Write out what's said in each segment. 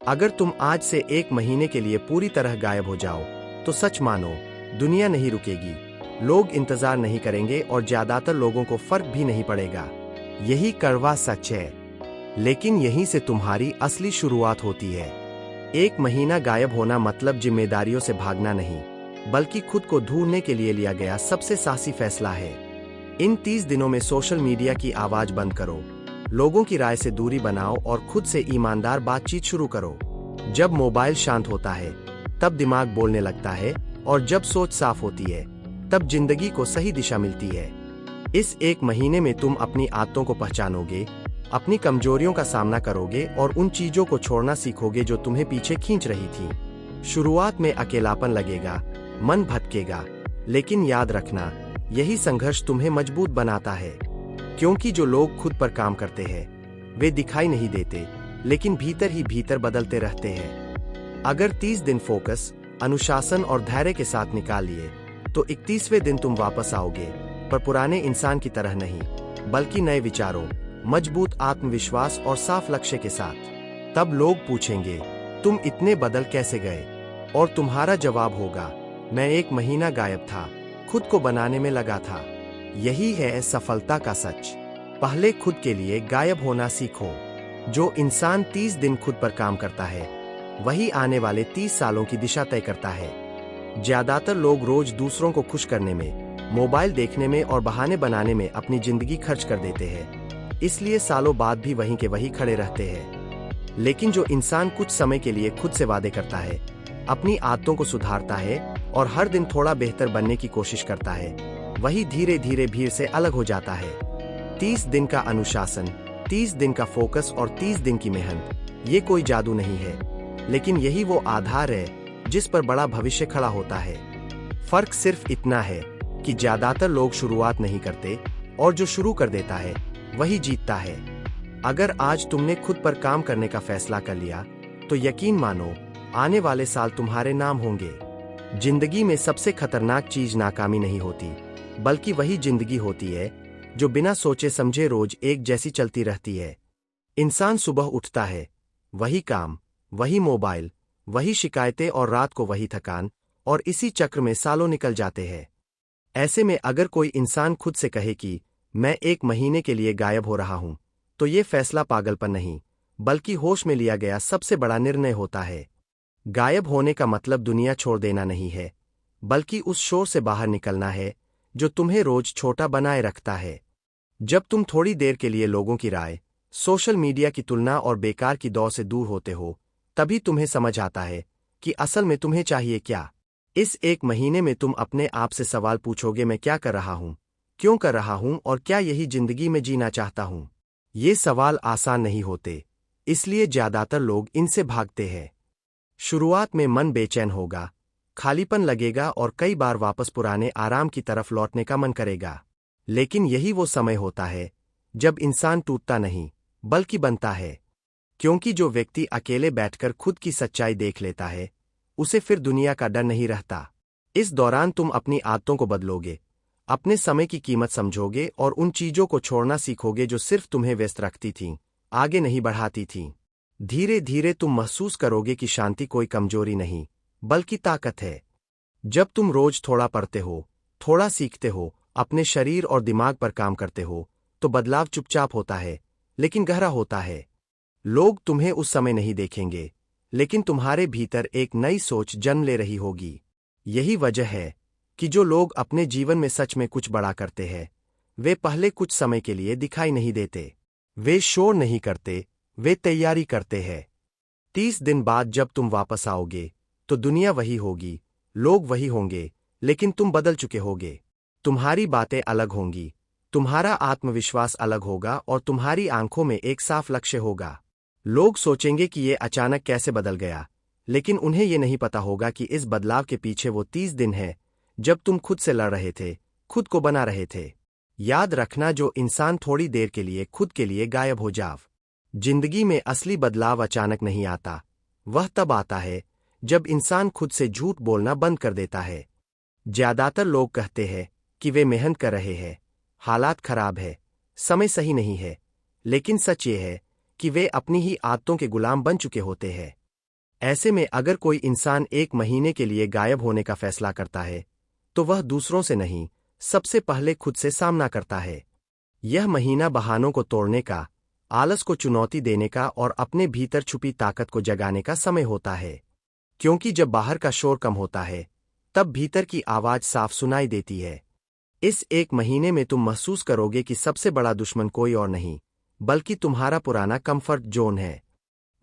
अगर तुम आज से 1 महीने के लिए पूरी तरह गायब हो जाओ, तो सच मानो, दुनिया नहीं रुकेगी, लोग इंतजार नहीं करेंगे और ज्यादातर लोगों को फर्क भी नहीं पड़ेगा। यही कड़वा सच है, लेकिन यहीं से तुम्हारी असली शुरुआत होती है। 1 महीना गायब होना मतलब जिम्मेदारियों से भागना नहीं, बल्कि खुद को ढूंढने के लिए लिया गया सबसे साहसी फैसला है। इन 30 दिनों में सोशल मीडिया की आवाज बंद करो, लोगों की राय से दूरी बनाओ और खुद से ईमानदार बातचीत शुरू करो। जब मोबाइल शांत होता है, तब दिमाग बोलने लगता है, और जब सोच साफ होती है, तब जिंदगी को सही दिशा मिलती है। इस 1 महीने में तुम अपनी आदतों को पहचानोगे, अपनी कमजोरियों का सामना करोगे और उन चीजों को छोड़ना सीखोगे जो तुम्हें पीछे खींच रही थी। शुरुआत में अकेलापन लगेगा, मन भटकेगा, लेकिन याद रखना, यही संघर्ष तुम्हें मजबूत बनाता है। क्योंकि जो लोग खुद पर काम करते हैं, वे दिखाई नहीं देते, लेकिन भीतर ही भीतर बदलते रहते हैं। अगर 30 दिन फोकस, अनुशासन और धैर्य के साथ निकाल लिए, तो 31वें दिन तुम वापस आओगे, पर पुराने इंसान की तरह नहीं, बल्कि नए विचारों, मजबूत आत्मविश्वास और साफ लक्ष्य के साथ। तब लोग पूछेंगे, तुम इतने बदल कैसे गए? और तुम्हारा जवाब होगा, मैं 1 महीना गायब था, खुद को बनाने में लगा था। यही है सफलता का सच। पहले खुद के लिए गायब होना सीखो। जो इंसान 30 दिन खुद पर काम करता है, वही आने वाले 30 सालों की दिशा तय करता है। ज्यादातर लोग रोज दूसरों को खुश करने में, मोबाइल देखने में और बहाने बनाने में अपनी जिंदगी खर्च कर देते हैं, इसलिए सालों बाद भी वहीं के वहीं खड़े रहते हैं। लेकिन जो इंसान कुछ समय के लिए खुद से वादे करता है, अपनी आदतों को सुधारता है और हर दिन थोड़ा बेहतर बनने की कोशिश करता है, वही धीरे धीरे भीड़ से अलग हो जाता है। 30 दिन का अनुशासन, 30 दिन का फोकस और 30 दिन की मेहनत, ये कोई जादू नहीं है, लेकिन यही वो आधार है जिस पर बड़ा भविष्य खड़ा होता है। फर्क सिर्फ इतना है कि ज्यादातर लोग शुरुआत नहीं करते, और जो शुरू कर देता है, वही जीतता है। अगर आज तुमने खुद पर काम करने का फैसला कर लिया, तो यकीन मानो, आने वाले साल तुम्हारे नाम होंगे। जिंदगी में सबसे खतरनाक चीज नाकामी नहीं होती, बल्कि वही जिंदगी होती है जो बिना सोचे समझे रोज एक जैसी चलती रहती है। इंसान सुबह उठता है, वही काम, वही मोबाइल, वही शिकायतें और रात को वही थकान, और इसी चक्र में सालों निकल जाते हैं। ऐसे में अगर कोई इंसान खुद से कहे कि मैं 1 महीने के लिए गायब हो रहा हूं, तो ये फैसला पागलपन नहीं, बल्कि होश में लिया गया सबसे बड़ा निर्णय होता है। गायब होने का मतलब दुनिया छोड़ देना नहीं है, बल्कि उस शोर से बाहर निकलना है जो तुम्हें रोज छोटा बनाए रखता है। जब तुम थोड़ी देर के लिए लोगों की राय, सोशल मीडिया की तुलना और बेकार की दौड़ से दूर होते हो, तभी तुम्हें समझ आता है कि असल में तुम्हें चाहिए क्या। इस 1 महीने में तुम अपने आप से सवाल पूछोगे, मैं क्या कर रहा हूं, क्यों कर रहा हूं और क्या यही जिंदगी में जीना चाहता हूं? ये सवाल आसान नहीं होते, इसलिए ज्यादातर लोग इनसे भागते हैं। शुरुआत में मन बेचैन होगा, खालीपन लगेगा और कई बार वापस पुराने आराम की तरफ लौटने का मन करेगा। लेकिन यही वो समय होता है जब इंसान टूटता नहीं, बल्कि बनता है। क्योंकि जो व्यक्ति अकेले बैठकर खुद की सच्चाई देख लेता है, उसे फिर दुनिया का डर नहीं रहता। इस दौरान तुम अपनी आदतों को बदलोगे, अपने समय की कीमत समझोगे और उन चीजों को छोड़ना सीखोगे जो सिर्फ तुम्हें व्यस्त रखती थीं, आगे नहीं बढ़ाती थीं। धीरे धीरे तुम महसूस करोगे कि शांति कोई कमजोरी नहीं, बल्कि ताकत है। जब तुम रोज थोड़ा पढ़ते हो, थोड़ा सीखते हो, अपने शरीर और दिमाग पर काम करते हो, तो बदलाव चुपचाप होता है, लेकिन गहरा होता है। लोग तुम्हें उस समय नहीं देखेंगे, लेकिन तुम्हारे भीतर एक नई सोच जन्म ले रही होगी। यही वजह है कि जो लोग अपने जीवन में सच में कुछ बड़ा करते हैं, वे पहले कुछ समय के लिए दिखाई नहीं देते। वे शोर नहीं करते, वे तैयारी करते हैं। 30 दिन बाद जब तुम वापस आओगे, तो दुनिया वही होगी, लोग वही होंगे, लेकिन तुम बदल चुके होगे। तुम्हारी बातें अलग होंगी, तुम्हारा आत्मविश्वास अलग होगा और तुम्हारी आंखों में एक साफ लक्ष्य होगा। लोग सोचेंगे कि ये अचानक कैसे बदल गया, लेकिन उन्हें ये नहीं पता होगा कि इस बदलाव के पीछे वो 30 दिन है जब तुम खुद से लड़ रहे थे, खुद को बना रहे थे। याद रखना, जो इंसान थोड़ी देर के लिए खुद के लिए गायब हो जाव, जिंदगी में असली बदलाव अचानक नहीं आता। वह तब आता है जब इंसान खुद से झूठ बोलना बंद कर देता है। ज्यादातर लोग कहते हैं कि वे मेहनत कर रहे हैं, हालात खराब है, समय सही नहीं है, लेकिन सच ये है कि वे अपनी ही आदतों के गुलाम बन चुके होते हैं। ऐसे में अगर कोई इंसान 1 महीने के लिए गायब होने का फैसला करता है, तो वह दूसरों से नहीं, सबसे पहले खुद से सामना करता है। यह महीना बहानों को तोड़ने का, आलस को चुनौती देने का और अपने भीतर छुपी ताकत को जगाने का समय होता है। क्योंकि जब बाहर का शोर कम होता है, तब भीतर की आवाज साफ सुनाई देती है। इस 1 महीने में तुम महसूस करोगे कि सबसे बड़ा दुश्मन कोई और नहीं, बल्कि तुम्हारा पुराना कंफर्ट जोन है।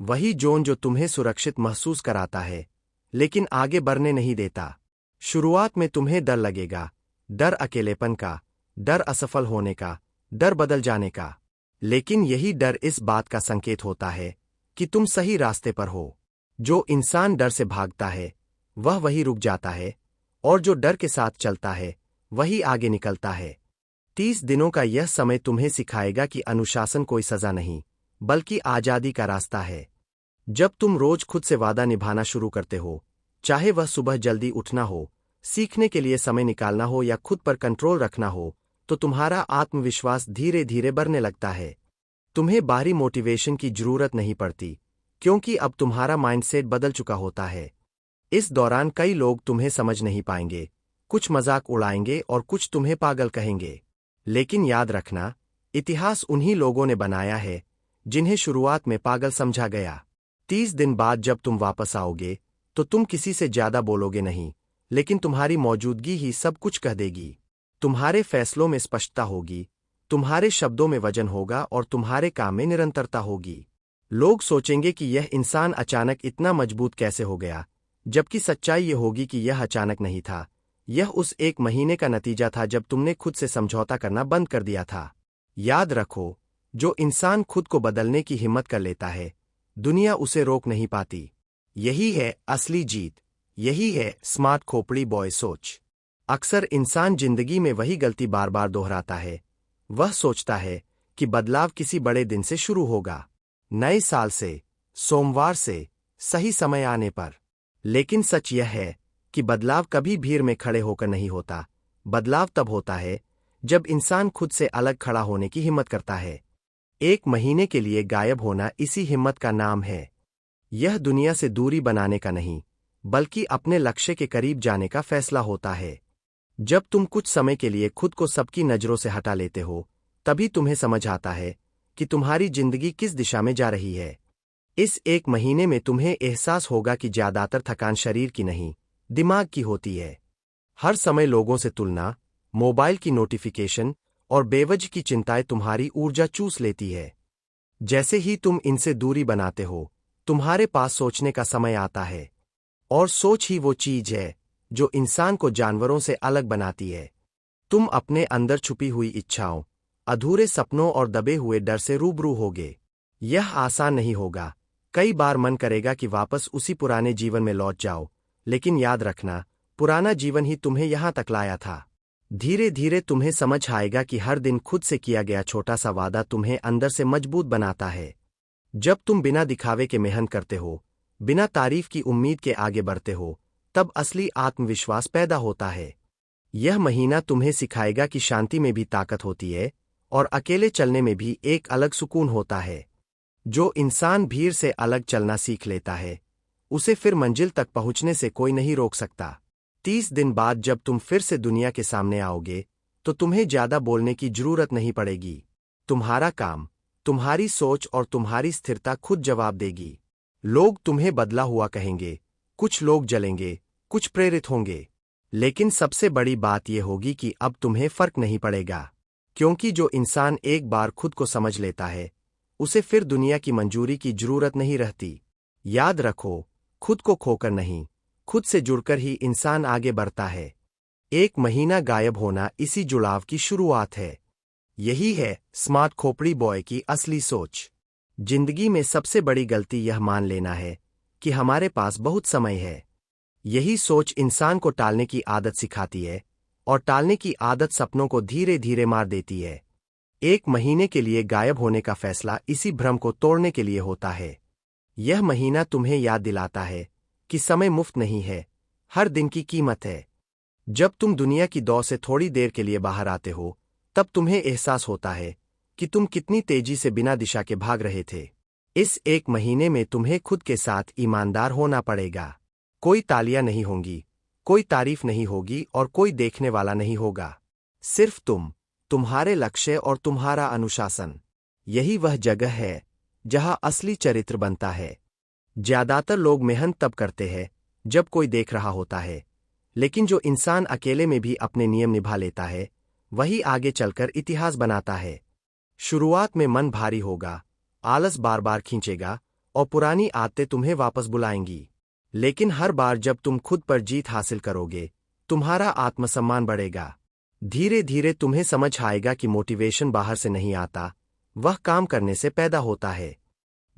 वही जोन जो तुम्हें सुरक्षित महसूस कराता है, लेकिन आगे बढ़ने नहीं देता। शुरुआत में तुम्हें डर लगेगा, डर अकेलेपन का, डर असफल होने का, डर बदल जाने का। लेकिन यही डर इस बात का संकेत होता है कि तुम सही रास्ते पर हो। जो इंसान डर से भागता है, वह वही रुक जाता है, और जो डर के साथ चलता है, वही आगे निकलता है। 30 दिनों का यह समय तुम्हें सिखाएगा कि अनुशासन कोई सजा नहीं, बल्कि आजादी का रास्ता है। जब तुम रोज खुद से वादा निभाना शुरू करते हो, चाहे वह सुबह जल्दी उठना हो, सीखने के लिए समय निकालना हो या खुद पर कंट्रोल रखना हो, तो तुम्हारा आत्मविश्वास धीरे धीरे बढ़ने लगता है। तुम्हें बाहरी मोटिवेशन की जरूरत नहीं पड़ती, क्योंकि अब तुम्हारा माइंडसेट बदल चुका होता है। इस दौरान कई लोग तुम्हें समझ नहीं पाएंगे, कुछ मजाक उड़ाएंगे और कुछ तुम्हें पागल कहेंगे। लेकिन याद रखना, इतिहास उन्हीं लोगों ने बनाया है जिन्हें शुरुआत में पागल समझा गया। 30 दिन बाद जब तुम वापस आओगे, तो तुम किसी से ज्यादा बोलोगे नहीं, लेकिन तुम्हारी मौजूदगी ही सब कुछ कह देगी। तुम्हारे फैसलों में स्पष्टता होगी, तुम्हारे शब्दों में वजन होगा और तुम्हारे काम में निरंतरता होगी। लोग सोचेंगे कि यह इंसान अचानक इतना मजबूत कैसे हो गया, जबकि सच्चाई ये होगी कि यह अचानक नहीं था। यह उस 1 महीने का नतीजा था जब तुमने खुद से समझौता करना बंद कर दिया था। याद रखो, जो इंसान खुद को बदलने की हिम्मत कर लेता है, दुनिया उसे रोक नहीं पाती। यही है असली जीत, यही है स्मार्ट खोपड़ी बॉय सोच। अक्सर इंसान जिंदगी में वही गलती बार बार दोहराता है। वह सोचता है कि बदलाव किसी बड़े दिन से शुरू होगा, नए साल से, सोमवार से, सही समय आने पर। लेकिन सच यह है कि बदलाव कभी भीड़ में खड़े होकर नहीं होता। बदलाव तब होता है जब इंसान खुद से अलग खड़ा होने की हिम्मत करता है। 1 महीने के लिए गायब होना इसी हिम्मत का नाम है। यह दुनिया से दूरी बनाने का नहीं, बल्कि अपने लक्ष्य के करीब जाने का फैसला होता है। जब तुम कुछ समय के लिए खुद को सबकी नजरों से हटा लेते हो, तभी तुम्हें समझ आता है कि तुम्हारी जिंदगी किस दिशा में जा रही है। इस 1 महीने में तुम्हें एहसास होगा कि ज्यादातर थकान शरीर की नहीं, दिमाग की होती है। हर समय लोगों से तुलना, मोबाइल की नोटिफिकेशन और बेवजह की चिंताएं तुम्हारी ऊर्जा चूस लेती है। जैसे ही तुम इनसे दूरी बनाते हो, तुम्हारे पास सोचने का समय आता है। और सोच ही वो चीज है जो इंसान को जानवरों से अलग बनाती है। तुम अपने अंदर छुपी हुई इच्छाओं, अधूरे सपनों और दबे हुए डर से रूबरू होगे। यह आसान नहीं होगा, कई बार मन करेगा कि वापस उसी पुराने जीवन में लौट जाओ, लेकिन याद रखना, पुराना जीवन ही तुम्हें यहां तक लाया था। धीरे धीरे तुम्हें समझ आएगा कि हर दिन खुद से किया गया छोटा सा वादा तुम्हें अंदर से मजबूत बनाता है। जब तुम बिना दिखावे के मेहनत करते हो, बिना तारीफ की उम्मीद के आगे बढ़ते हो, तब असली आत्मविश्वास पैदा होता है। यह महीना तुम्हें सिखाएगा कि शांति में भी ताकत होती है और अकेले चलने में भी एक अलग सुकून होता है। जो इंसान भीड़ से अलग चलना सीख लेता है, उसे फिर मंजिल तक पहुंचने से कोई नहीं रोक सकता। 30 दिन बाद जब तुम फिर से दुनिया के सामने आओगे, तो तुम्हें ज्यादा बोलने की जरूरत नहीं पड़ेगी। तुम्हारा काम, तुम्हारी सोच और तुम्हारी स्थिरता खुद जवाब देगी। लोग तुम्हें बदला हुआ कहेंगे, कुछ लोग जलेंगे, कुछ प्रेरित होंगे, लेकिन सबसे बड़ी बात यह होगी कि अब तुम्हें फर्क नहीं पड़ेगा। क्योंकि जो इंसान एक बार खुद को समझ लेता है, उसे फिर दुनिया की मंजूरी की जरूरत नहीं रहती। याद रखो, खुद को खोकर नहीं, खुद से जुड़कर ही इंसान आगे बढ़ता है। 1 महीना गायब होना इसी जुड़ाव की शुरुआत है। यही है स्मार्ट खोपड़ी बॉय की असली सोच। जिंदगी में सबसे बड़ी गलती यह मान लेना है कि हमारे पास बहुत समय है। यही सोच इंसान को टालने की आदत सिखाती है, और टालने की आदत सपनों को धीरे धीरे मार देती है। 1 महीने के लिए गायब होने का फैसला इसी भ्रम को तोड़ने के लिए होता है। यह महीना तुम्हें याद दिलाता है कि समय मुफ्त नहीं है, हर दिन की कीमत है। जब तुम दुनिया की दौड़ से थोड़ी देर के लिए बाहर आते हो, तब तुम्हें एहसास होता है कि तुम कितनी तेजी से बिना दिशा के भाग रहे थे। इस एक महीने में तुम्हें खुद के साथ ईमानदार होना पड़ेगा। कोई तालियां नहीं होंगी, कोई तारीफ नहीं होगी और कोई देखने वाला नहीं होगा। सिर्फ तुम, तुम्हारे लक्ष्य और तुम्हारा अनुशासन। यही वह जगह है जहां असली चरित्र बनता है। ज्यादातर लोग मेहनत तब करते हैं जब कोई देख रहा होता है, लेकिन जो इंसान अकेले में भी अपने नियम निभा लेता है, वही आगे चलकर इतिहास बनाता है। शुरुआत में मन भारी होगा, आलस बार बार खींचेगा और पुरानी आदतें तुम्हें वापस बुलाएंगी। लेकिन हर बार जब तुम खुद पर जीत हासिल करोगे, तुम्हारा आत्मसम्मान बढ़ेगा। धीरे धीरे तुम्हें समझ आएगा कि मोटिवेशन बाहर से नहीं आता, वह काम करने से पैदा होता है।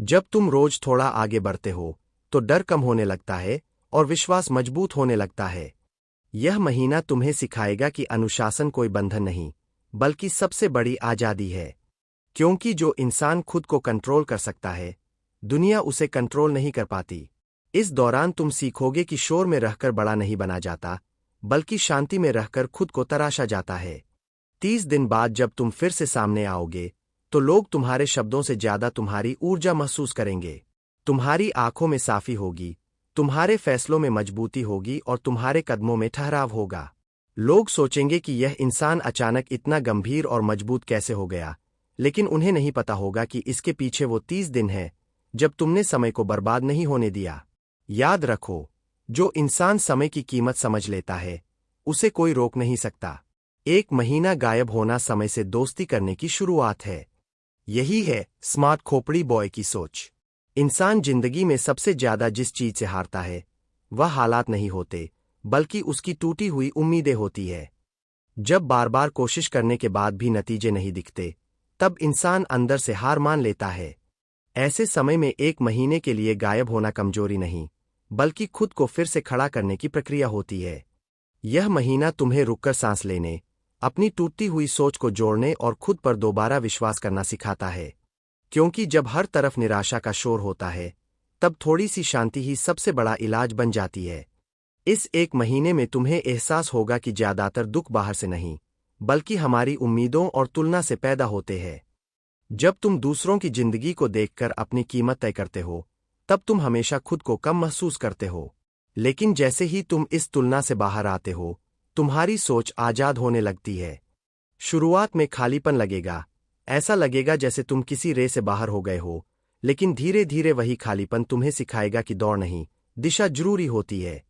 जब तुम रोज थोड़ा आगे बढ़ते हो, तो डर कम होने लगता है और विश्वास मजबूत होने लगता है। यह महीना तुम्हें सिखाएगा कि अनुशासन कोई बंधन नहीं, बल्कि सबसे बड़ी आजादी है। क्योंकि जो इंसान खुद को कंट्रोल कर सकता है, दुनिया उसे कंट्रोल नहीं कर पाती। इस दौरान तुम सीखोगे कि शोर में रहकर बड़ा नहीं बना जाता, बल्कि शांति में रहकर खुद को तराशा जाता है। 30 दिन बाद जब तुम फिर से सामने आओगे, तो लोग तुम्हारे शब्दों से ज्यादा तुम्हारी ऊर्जा महसूस करेंगे। तुम्हारी आंखों में साफी होगी, तुम्हारे फैसलों में मजबूती होगी और तुम्हारे कदमों में ठहराव होगा। लोग सोचेंगे कि यह इंसान अचानक इतना गंभीर और मजबूत कैसे हो गया, लेकिन उन्हें नहीं पता होगा कि इसके पीछे वो 30 दिन है जब तुमने समय को बर्बाद नहीं होने दिया। याद रखो, जो इंसान समय की कीमत समझ लेता है, उसे कोई रोक नहीं सकता। एक महीना गायब होना समय से दोस्ती करने की शुरुआत है। यही है स्मार्ट खोपड़ी बॉय की सोच। इंसान जिंदगी में सबसे ज्यादा जिस चीज से हारता है, वह हालात नहीं होते, बल्कि उसकी टूटी हुई उम्मीदें होती है। जब बार बार कोशिश करने के बाद भी नतीजे नहीं दिखते, तब इंसान अंदर से हार मान लेता है। ऐसे समय में एक महीने के लिए गायब होना कमजोरी नहीं, बल्कि खुद को फिर से खड़ा करने की प्रक्रिया होती है। यह महीना तुम्हें रुककर सांस लेने, अपनी टूटती हुई सोच को जोड़ने और खुद पर दोबारा विश्वास करना सिखाता है। क्योंकि जब हर तरफ निराशा का शोर होता है, तब थोड़ी सी शांति ही सबसे बड़ा इलाज बन जाती है। इस एक महीने में तुम्हें एहसास होगा कि ज्यादातर दुख बाहर से नहीं, बल्कि हमारी उम्मीदों और तुलना से पैदा होते हैं। जब तुम दूसरों की जिंदगी को देखकर अपनी कीमत तय करते हो, तब तुम हमेशा खुद को कम महसूस करते हो। लेकिन जैसे ही तुम इस तुलना से बाहर आते हो, तुम्हारी सोच आजाद होने लगती है। शुरुआत में खालीपन लगेगा, ऐसा लगेगा जैसे तुम किसी रेस से बाहर हो गए हो, लेकिन धीरे धीरे वही खालीपन तुम्हें सिखाएगा कि दौड़ नहीं, दिशा जरूरी होती है।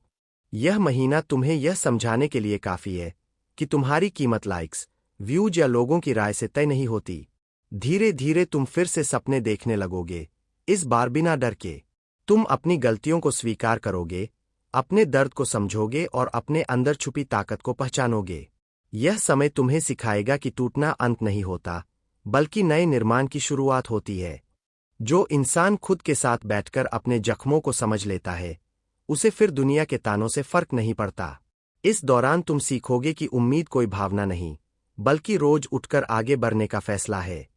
यह महीना तुम्हें यह समझाने के लिए काफी है कि तुम्हारी कीमत लाइक्स, व्यूज या लोगों की राय से तय नहीं होती। धीरे धीरे तुम फिर से सपने देखने लगोगे, इस बार बिना डर के। तुम अपनी गलतियों को स्वीकार करोगे, अपने दर्द को समझोगे और अपने अंदर छुपी ताकत को पहचानोगे। यह समय तुम्हें सिखाएगा कि टूटना अंत नहीं होता, बल्कि नए निर्माण की शुरुआत होती है। जो इंसान खुद के साथ बैठकर अपने जख्मों को समझ लेता है, उसे फिर दुनिया के तानों से फर्क नहीं पड़ता। इस दौरान तुम सीखोगे कि उम्मीद कोई भावना नहीं, बल्कि रोज उठकर आगे बढ़ने का फैसला है।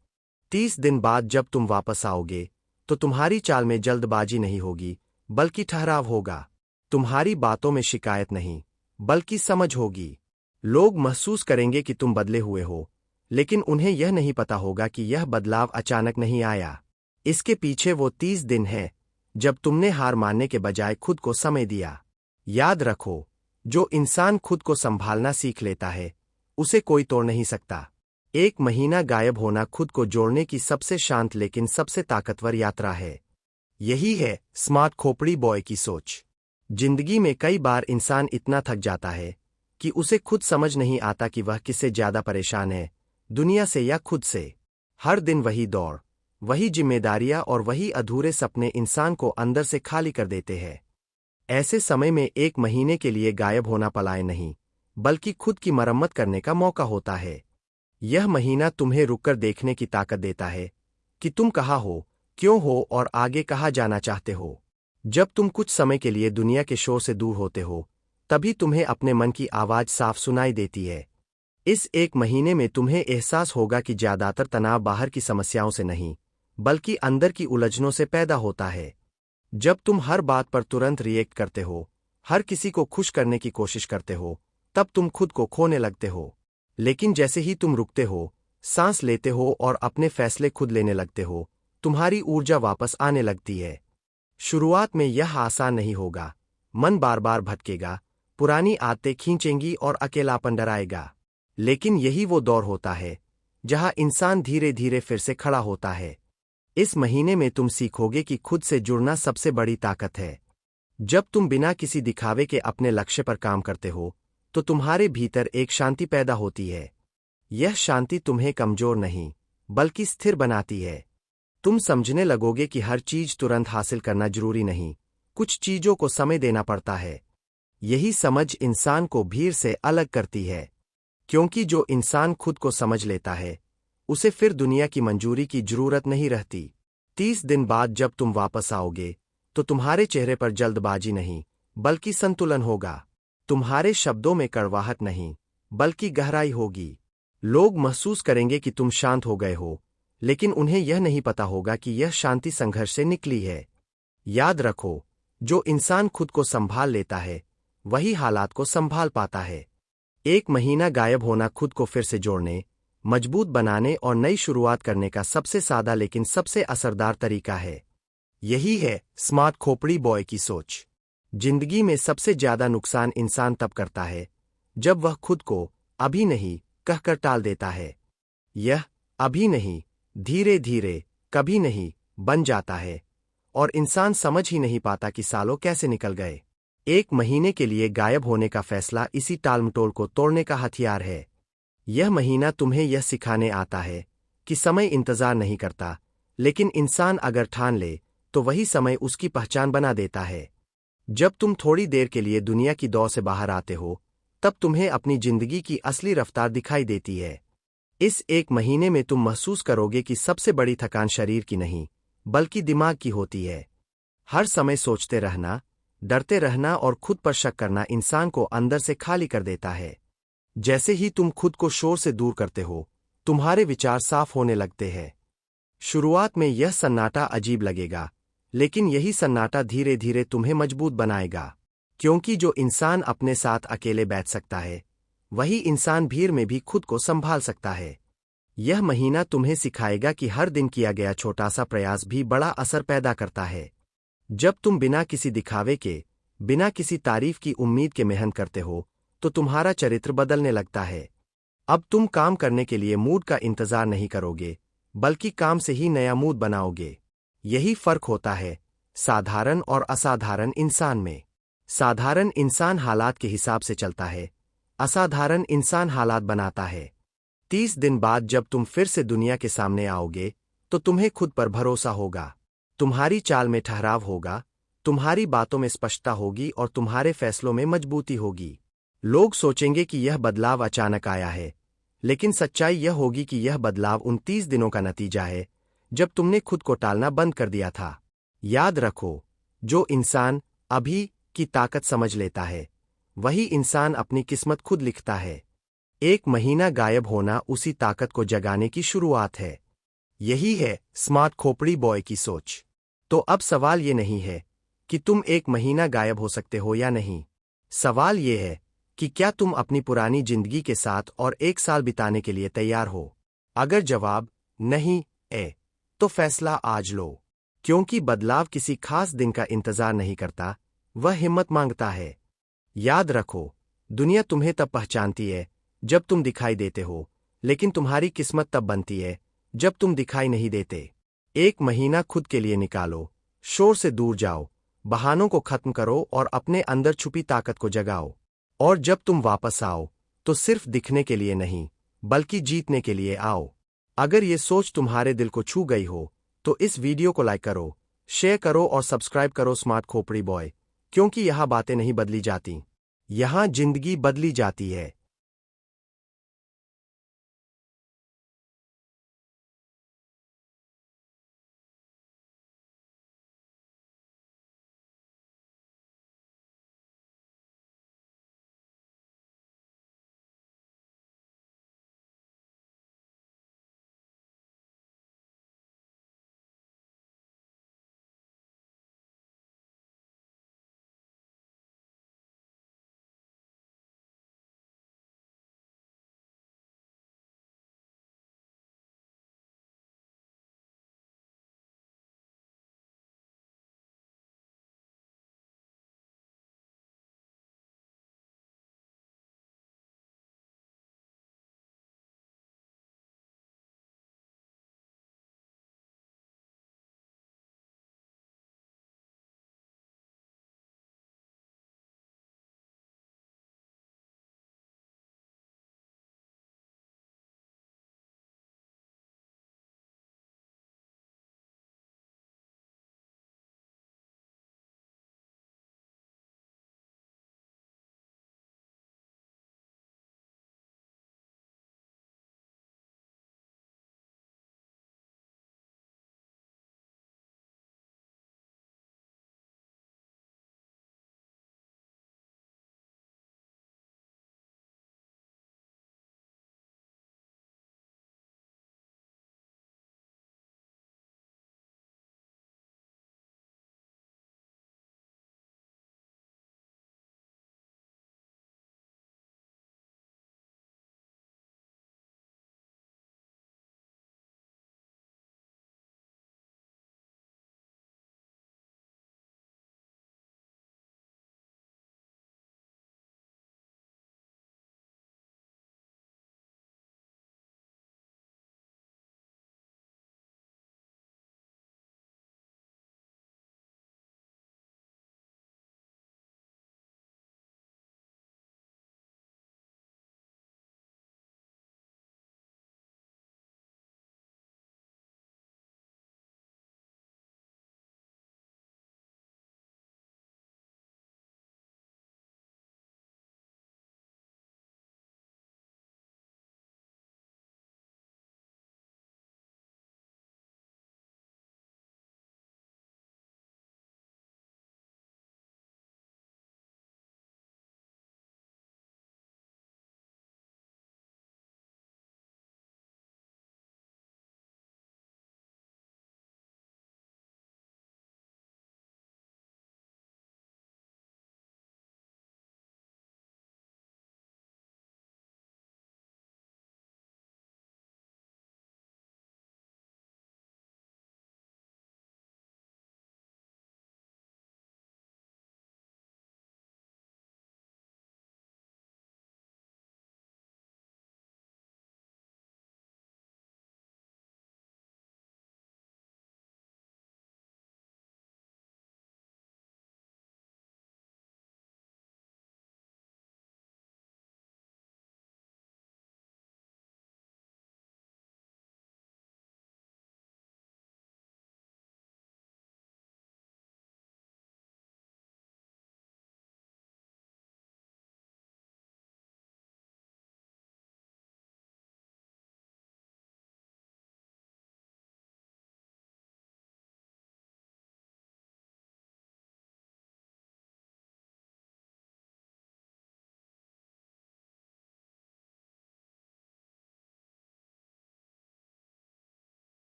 30 दिन बाद जब तुम वापस आओगे, तो तुम्हारी चाल में जल्दबाजी नहीं होगी, बल्कि ठहराव होगा। तुम्हारी बातों में शिकायत नहीं, बल्कि समझ होगी। लोग महसूस करेंगे कि तुम बदले हुए हो, लेकिन उन्हें यह नहीं पता होगा कि यह बदलाव अचानक नहीं आया। इसके पीछे वो 30 दिन है जब तुमने हार मानने के बजाय खुद को समय दिया। याद रखो, जो इंसान खुद को संभालना सीख लेता है, उसे कोई तोड़ नहीं सकता। एक महीना गायब होना खुद को जोड़ने की सबसे शांत लेकिन सबसे ताकतवर यात्रा है। यही है स्मार्ट खोपड़ी बॉय की सोच। जिंदगी में कई बार इंसान इतना थक जाता है कि उसे खुद समझ नहीं आता कि वह किससे ज्यादा परेशान है, दुनिया से या खुद से। हर दिन वही दौड़, वही जिम्मेदारियां और वही अधूरे सपने इंसान को अंदर से खाली कर देते हैं। ऐसे समय में एक महीने के लिए गायब होना पलायन नहीं, बल्कि खुद की मरम्मत करने का मौका होता है। यह महीना तुम्हें रुककर देखने की ताकत देता है कि तुम कहाँ हो, क्यों हो और आगे कहाँ जाना चाहते हो। जब तुम कुछ समय के लिए दुनिया के शोर से दूर होते हो, तभी तुम्हें अपने मन की आवाज साफ सुनाई देती है। इस एक महीने में तुम्हें एहसास होगा कि ज्यादातर तनाव बाहर की समस्याओं से नहीं, बल्कि अंदर की उलझनों से पैदा होता है। जब तुम हर बात पर तुरंत रिएक्ट करते हो, हर किसी को खुश करने की कोशिश करते हो, तब तुम खुद को खोने लगते हो। लेकिन जैसे ही तुम रुकते हो, सांस लेते हो और अपने फैसले खुद लेने लगते हो, तुम्हारी ऊर्जा वापस आने लगती है। शुरुआत में यह आसान नहीं होगा, मन बार बार भटकेगा, पुरानी आदतें खींचेंगी और अकेलापन डराएगा। लेकिन यही वो दौर होता है जहां इंसान धीरे धीरे फिर से खड़ा होता है। इस महीने में तुम सीखोगे कि खुद से जुड़ना सबसे बड़ी ताकत है। जब तुम बिना किसी दिखावे के अपने लक्ष्य पर काम करते हो तो तुम्हारे भीतर एक शांति पैदा होती है। यह शांति तुम्हें कमजोर नहीं बल्कि स्थिर बनाती है। तुम समझने लगोगे कि हर चीज तुरंत हासिल करना जरूरी नहीं, कुछ चीजों को समय देना पड़ता है। यही समझ इंसान को भीड़ से अलग करती है, क्योंकि जो इंसान खुद को समझ लेता है उसे फिर दुनिया की मंजूरी की जरूरत नहीं रहती। 30 दिन बाद जब तुम वापस आओगे तो तुम्हारे चेहरे पर जल्दबाजी नहीं बल्कि संतुलन होगा। तुम्हारे शब्दों में कड़वाहट नहीं बल्कि गहराई होगी। लोग महसूस करेंगे कि तुम शांत हो गए हो, लेकिन उन्हें यह नहीं पता होगा कि यह शांति संघर्ष से निकली है। याद रखो, जो इंसान खुद को संभाल लेता है वही हालात को संभाल पाता है। एक महीना गायब होना खुद को फिर से जोड़ने, मजबूत बनाने और नई शुरुआत करने का सबसे सादा लेकिन सबसे असरदार तरीका है। यही है स्मार्ट खोपड़ी बॉय की सोच। जिंदगी में सबसे ज्यादा नुकसान इंसान तब करता है जब वह खुद को अभी नहीं कहकर टाल देता है। यह अभी नहीं धीरे धीरे कभी नहीं बन जाता है और इंसान समझ ही नहीं पाता कि सालों कैसे निकल गए। एक महीने के लिए गायब होने का फैसला इसी टालमटोल को तोड़ने का हथियार है। यह महीना तुम्हें यह सिखाने आता है कि समय इंतजार नहीं करता, लेकिन इंसान अगर ठान ले तो वही समय उसकी पहचान बना देता है। जब तुम थोड़ी देर के लिए दुनिया की दौड़ से बाहर आते हो तब तुम्हें अपनी जिंदगी की असली रफ्तार दिखाई देती है। इस एक महीने में तुम महसूस करोगे कि सबसे बड़ी थकान शरीर की नहीं बल्कि दिमाग की होती है। हर समय सोचते रहना, डरते रहना और खुद पर शक करना इंसान को अंदर से खाली कर देता है। जैसे ही तुम खुद को शोर से दूर करते हो, तुम्हारे विचार साफ होने लगते हैं। शुरुआत में यह सन्नाटा अजीब लगेगा, लेकिन यही सन्नाटा धीरे धीरे तुम्हें मजबूत बनाएगा। क्योंकि जो इंसान अपने साथ अकेले बैठ सकता है वही इंसान भीड़ में भी खुद को संभाल सकता है। यह महीना तुम्हें सिखाएगा कि हर दिन किया गया छोटा सा प्रयास भी बड़ा असर पैदा करता है। जब तुम बिना किसी दिखावे के, बिना किसी तारीफ की उम्मीद के मेहनत करते हो तो तुम्हारा चरित्र बदलने लगता है। अब तुम काम करने के लिए मूड का इंतजार नहीं करोगे बल्कि काम से ही नया मूड बनाओगे। यही फर्क होता है साधारण और असाधारण इंसान में। साधारण इंसान हालात के हिसाब से चलता है, असाधारण इंसान हालात बनाता है। 30 दिन बाद जब तुम फिर से दुनिया के सामने आओगे तो तुम्हें खुद पर भरोसा होगा, तुम्हारी चाल में ठहराव होगा, तुम्हारी बातों में स्पष्टता होगी और तुम्हारे फैसलों में मजबूती होगी। लोग सोचेंगे कि यह बदलाव अचानक आया है, लेकिन सच्चाई यह होगी कि यह बदलाव उन 30 दिनों का नतीजा है जब तुमने खुद को टालना बंद कर दिया था। याद रखो, जो इंसान अभी की ताकत समझ लेता है वही इंसान अपनी किस्मत खुद लिखता है। एक महीना गायब होना उसी ताकत को जगाने की शुरुआत है। यही है स्मार्ट खोपड़ी बॉय की सोच। तो अब सवाल ये नहीं है कि तुम एक महीना गायब हो सकते हो या नहीं। सवाल ये है कि क्या तुम अपनी पुरानी जिंदगी के साथ और 1 साल बिताने के लिए तैयार हो। अगर जवाब नहीं है तो फैसला आज लो, क्योंकि बदलाव किसी खास दिन का इंतजार नहीं करता, वह हिम्मत मांगता है। याद रखो, दुनिया तुम्हें तब पहचानती है जब तुम दिखाई देते हो, लेकिन तुम्हारी किस्मत तब बनती है जब तुम दिखाई नहीं देते। एक महीना खुद के लिए निकालो, शोर से दूर जाओ, बहानों को खत्म करो और अपने अंदर छुपी ताकत को जगाओ। और जब तुम वापस आओ तो सिर्फ दिखने के लिए नहीं बल्कि जीतने के लिए आओ। अगर ये सोच तुम्हारे दिल को छू गई हो तो इस वीडियो को लाइक करो, शेयर करो और सब्सक्राइब करो स्मार्ट खोपड़ी बॉय, क्योंकि यहाँ बातें नहीं बदली जाती, यहाँ जिंदगी बदली जाती है।